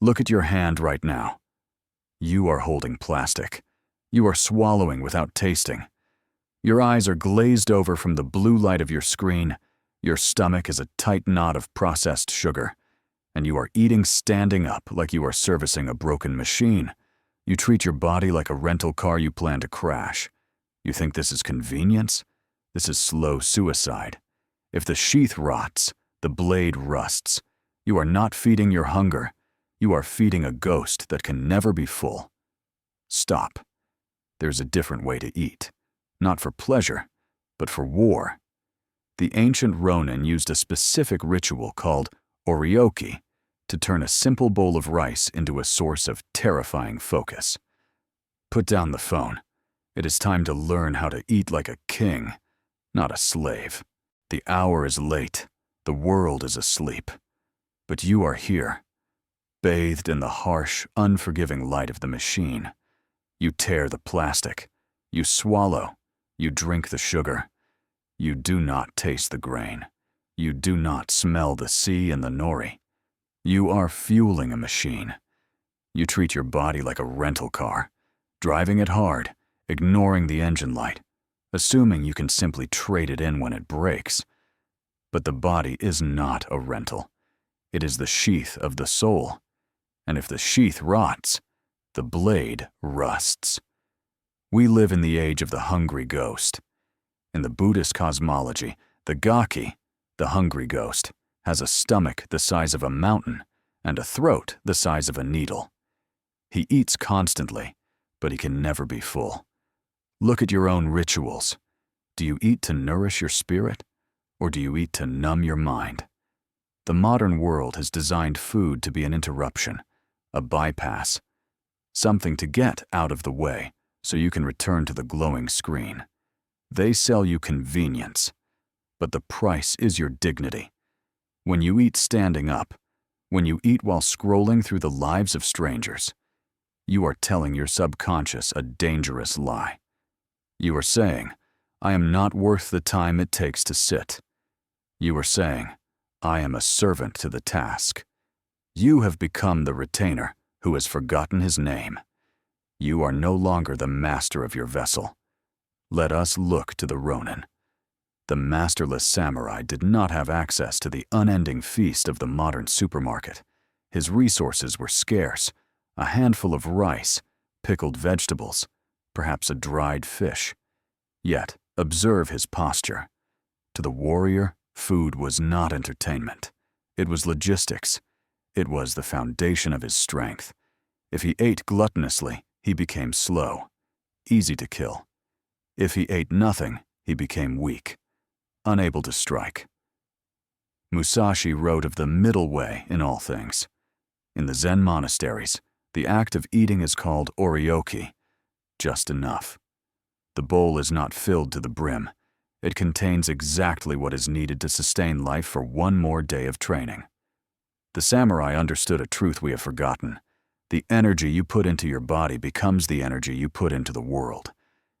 Look at your hand right now. You are holding plastic. You are swallowing without tasting. Your eyes are glazed over from the blue light of your screen. Your stomach is a tight knot of processed sugar. And you are eating standing up like you are servicing a broken machine. You treat your body like a rental car you plan to crash. You think this is convenience? This is slow suicide. If the sheath rots, the blade rusts. You are not feeding your hunger. You are feeding a ghost that can never be full. Stop. There's a different way to eat. Not for pleasure, but for war. The ancient Ronin used a specific ritual called Oryoki to turn a simple bowl of rice into a source of terrifying focus. Put down the phone. It is time to learn how to eat like a king, not a slave. The hour is late. The world is asleep. But you are here, bathed in the harsh, unforgiving light of the machine. You tear the plastic. You swallow. You drink the sugar. You do not taste the grain. You do not smell the sea and the nori. You are fueling a machine. You treat your body like a rental car, driving it hard, ignoring the engine light, assuming you can simply trade it in when it breaks. But the body is not a rental. It is the sheath of the soul. And if the sheath rots, the blade rusts. We live in the age of the hungry ghost. In the Buddhist cosmology, the gaki, the hungry ghost, has a stomach the size of a mountain and a throat the size of a needle. He eats constantly, but he can never be full. Look at your own rituals. Do you eat to nourish your spirit, or do you eat to numb your mind? The modern world has designed food to be an interruption, a bypass, something to get out of the way so you can return to the glowing screen. They sell you convenience, but the price is your dignity. When you eat standing up, when you eat while scrolling through the lives of strangers, you are telling your subconscious a dangerous lie. You are saying, I am not worth the time it takes to sit. You are saying, I am a servant to the task. You have become the retainer who has forgotten his name. You are no longer the master of your vessel. Let us look to the Ronin. The masterless samurai did not have access to the unending feast of the modern supermarket. His resources were scarce, a handful of rice, pickled vegetables, perhaps a dried fish. Yet, observe his posture. To the warrior, food was not entertainment. It was logistics. It was the foundation of his strength. If he ate gluttonously, he became slow, easy to kill. If he ate nothing, he became weak, unable to strike. Musashi wrote of the middle way in all things. In the Zen monasteries, the act of eating is called Oryoki, just enough. The bowl is not filled to the brim. It contains exactly what is needed to sustain life for one more day of training. The samurai understood a truth we have forgotten. The energy you put into your body becomes the energy you put into the world.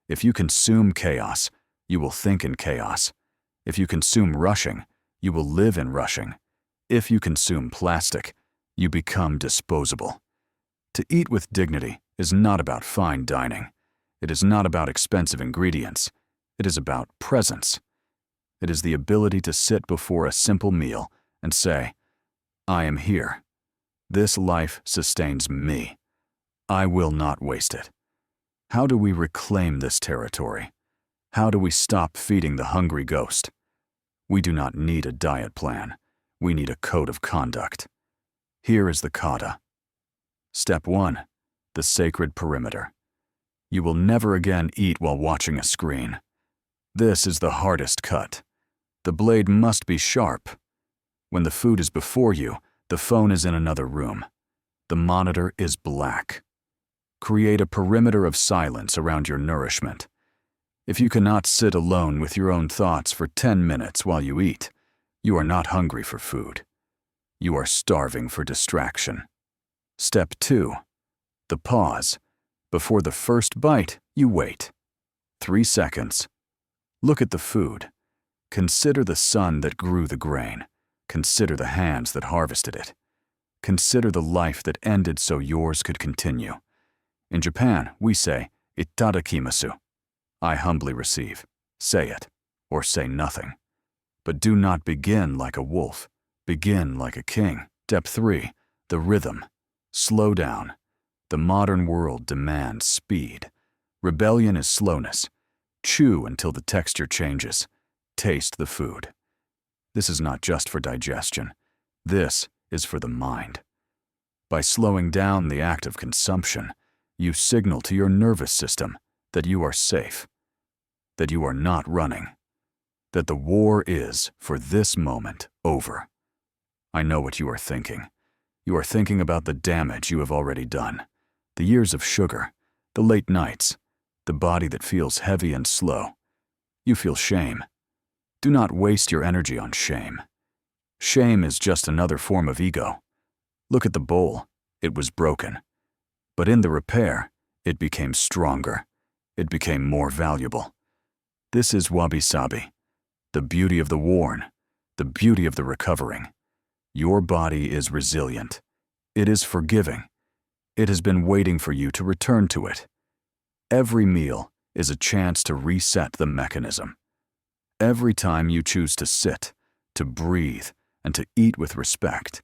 If you consume chaos, you will think in chaos. If you consume rushing, you will live in rushing. If you consume plastic, you become disposable. To eat with dignity is not about fine dining. It is not about expensive ingredients. It is about presence. It is the ability to sit before a simple meal and say, I am here. This life sustains me. I will not waste it. How do we reclaim this territory? How do we stop feeding the hungry ghost? We do not need a diet plan. We need a code of conduct. Here is the kata. Step 1. The sacred perimeter. You will never again eat while watching a screen. This is the hardest cut. The blade must be sharp. When the food is before you, the phone is in another room. The monitor is black. Create a perimeter of silence around your nourishment. If you cannot sit alone with your own thoughts for 10 minutes while you eat, you are not hungry for food. You are starving for distraction. Step 2. The pause. Before the first bite, you wait. 3 seconds. Look at the food. Consider the sun that grew the grain. Consider the hands that harvested it. Consider the life that ended so yours could continue. In Japan, we say, itadakimasu. I humbly receive. Say it, or say nothing. But do not begin like a wolf. Begin like a king. Step 3. The rhythm. Slow down. The modern world demands speed. Rebellion is slowness. Chew until the texture changes. Taste the food. This is not just for digestion. This is for the mind. By slowing down the act of consumption, you signal to your nervous system that you are safe, that you are not running, that the war is, for this moment, over. I know what you are thinking. You are thinking about the damage you have already done, the years of sugar, the late nights, the body that feels heavy and slow. You feel shame. Do not waste your energy on shame. Shame is just another form of ego. Look at the bowl. It was broken. But in the repair, it became stronger. It became more valuable. This is wabi-sabi, the beauty of the worn, the beauty of the recovering. Your body is resilient. It is forgiving. It has been waiting for you to return to it. Every meal is a chance to reset the mechanism. Every time you choose to sit, to breathe, and to eat with respect,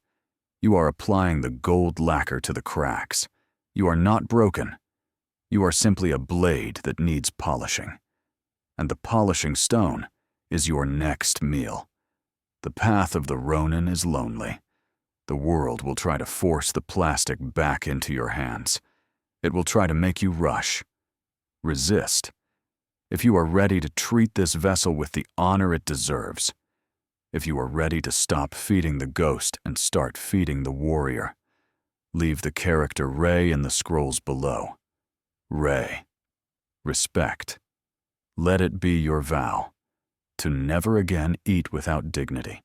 you are applying the gold lacquer to the cracks. You are not broken. You are simply a blade that needs polishing. And the polishing stone is your next meal. The path of the Ronin is lonely. The world will try to force the plastic back into your hands. It will try to make you rush. Resist. If you are ready to treat this vessel with the honor it deserves, if you are ready to stop feeding the ghost and start feeding the warrior, leave the character Rei in the scrolls below. Rei. Respect. Let it be your vow to never again eat without dignity.